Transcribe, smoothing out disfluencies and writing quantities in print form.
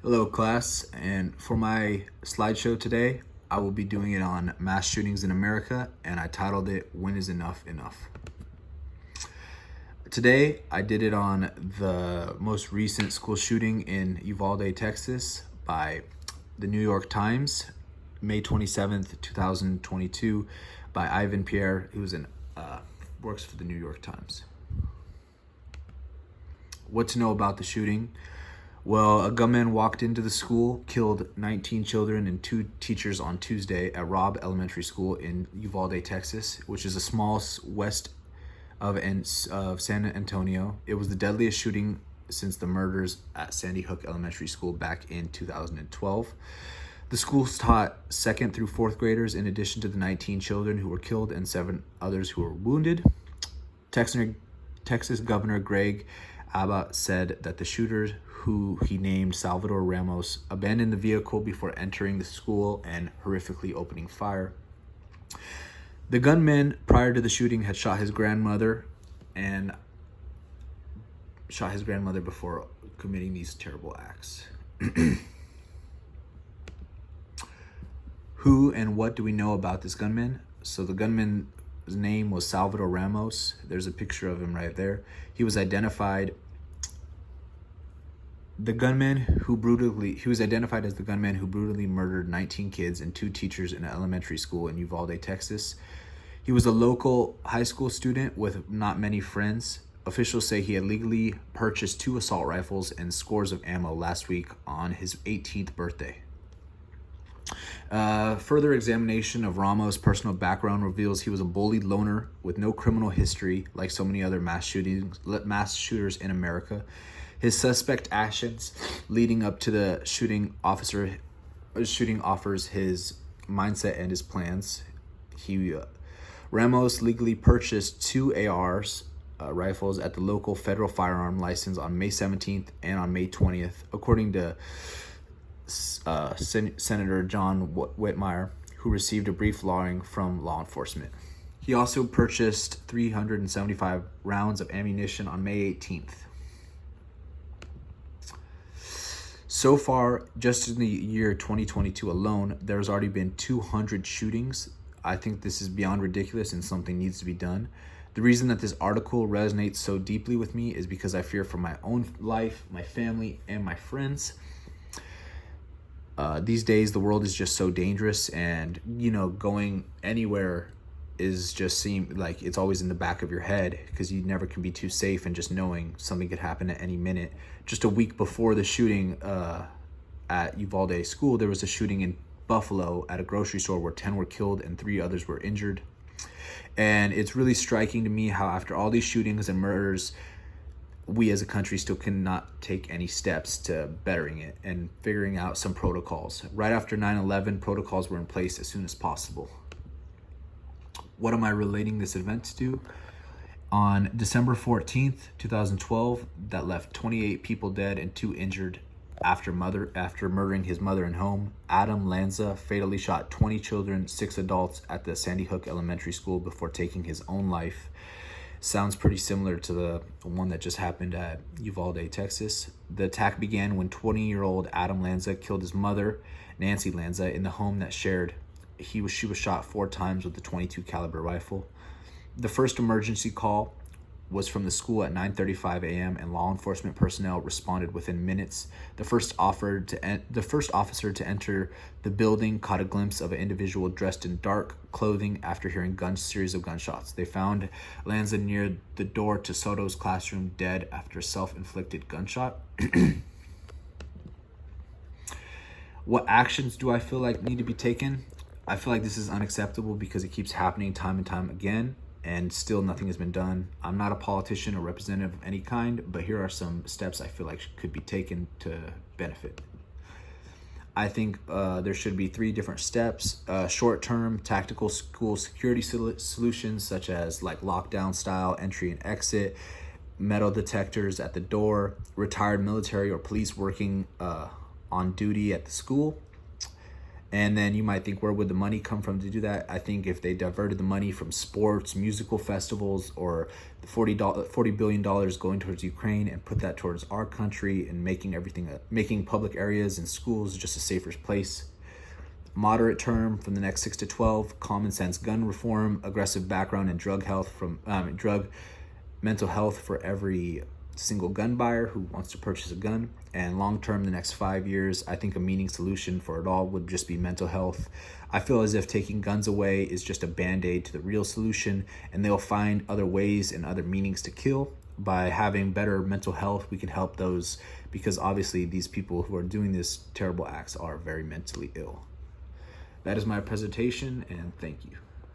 Hello, class. And for my slideshow today, I will be doing it on mass shootings in America, and I titled it, When is Enough Enough? Today, I did it on the most recent school shooting in Uvalde, Texas by the New York Times, May 27th, 2022, by Ivan Pierre, who's works for the New York Times. What to know about the shooting? Well, a gunman walked into the school, killed 19 children and 2 teachers on Tuesday at Robb Elementary School in Uvalde, Texas, which is a small west of San Antonio. It was the deadliest shooting since the murders at Sandy Hook Elementary School back in 2012. The school taught 2nd through 4th graders in addition to the 19 children who were killed and 7 others who were wounded. Texas Governor Greg Abbott said that the shooters, who he named Salvador Ramos, abandoned the vehicle before entering the school and horrifically opening fire. The gunman, prior to the shooting, had shot his grandmother before committing these terrible acts. Who and what do we know about this gunman? So the gunman's name was Salvador Ramos. There's a picture of him right there. He was identified as the gunman who brutally murdered 19 kids and 2 teachers in an elementary school in Uvalde, Texas. He was a local high school student with not many friends. Officials say he had legally purchased 2 assault rifles and scores of ammo last week on his 18th birthday. Further examination of Ramos' personal background reveals he was a bullied loner with no criminal history like so many other mass shooters in America. His suspect actions leading up to the shooting offers his mindset and his plans. Ramos legally purchased 2 ARs rifles at the local federal firearm license on May 17th and on May 20th, according to Senator John Whitmire, who received a brief warning from law enforcement. He also purchased 375 rounds of ammunition on May 18th. So far, just in the year 2022 alone, there's already been 200 shootings. I think this is beyond ridiculous and something needs to be done. The reason that this article resonates so deeply with me is because I fear for my own life, my family, and my friends. These days, the world is just so dangerous, and going anywhere is just seem like it's always in the back of your head because you never can be too safe, and just knowing something could happen at any minute. Just a week before the shooting at Uvalde School, there was a shooting in Buffalo at a grocery store where 10 were killed and 3 others were injured. And it's really striking to me how after all these shootings and murders, we as a country still cannot take any steps to bettering it and figuring out some protocols. Right after 9/11, protocols were in place as soon as possible. What am I relating this event to? On December 14th, 2012, that left 28 people dead and 2 injured after murdering his mother in home. Adam Lanza fatally shot 20 children, 6 adults at the Sandy Hook Elementary School before taking his own life. Sounds pretty similar to the one that just happened at Uvalde, Texas. The attack began when 20-year-old Adam Lanza killed his mother, Nancy Lanza, in the home that shared. She was shot 4 times with the .22 caliber rifle. The first emergency call was from the school at 9:35 a.m. and law enforcement personnel responded within minutes. The first officer to enter the building caught a glimpse of an individual dressed in dark clothing after hearing series of gunshots. They found Lanza near the door to Soto's classroom, dead after a self-inflicted gunshot. What actions do I feel like need to be taken? I feel like this is unacceptable because it keeps happening time and time again, and still nothing has been done. I'm not a politician or representative of any kind, but here are some steps I feel like could be taken to benefit. I think there should be 3 different steps. Short-term tactical school security solutions, such as like lockdown style entry and exit, metal detectors at the door, retired military or police working on duty at the school, And then you might think, where would the money come from to do that? I think if they diverted the money from sports, musical festivals, or the $40 billion going towards Ukraine, and put that towards our country and making public areas and schools just a safer place. Moderate term, from the next 6 to 12, common sense gun reform, aggressive background and drug mental health for every single gun buyer who wants to purchase a gun. And long term, the next 5 years, I think a meaning solution for it all would just be mental health. I feel as if taking guns away is just a band-aid to the real solution, and they'll find other ways and other meanings to kill. By having better mental health, we can help those, because obviously these people who are doing these terrible acts are very mentally ill. That is my presentation, and thank you.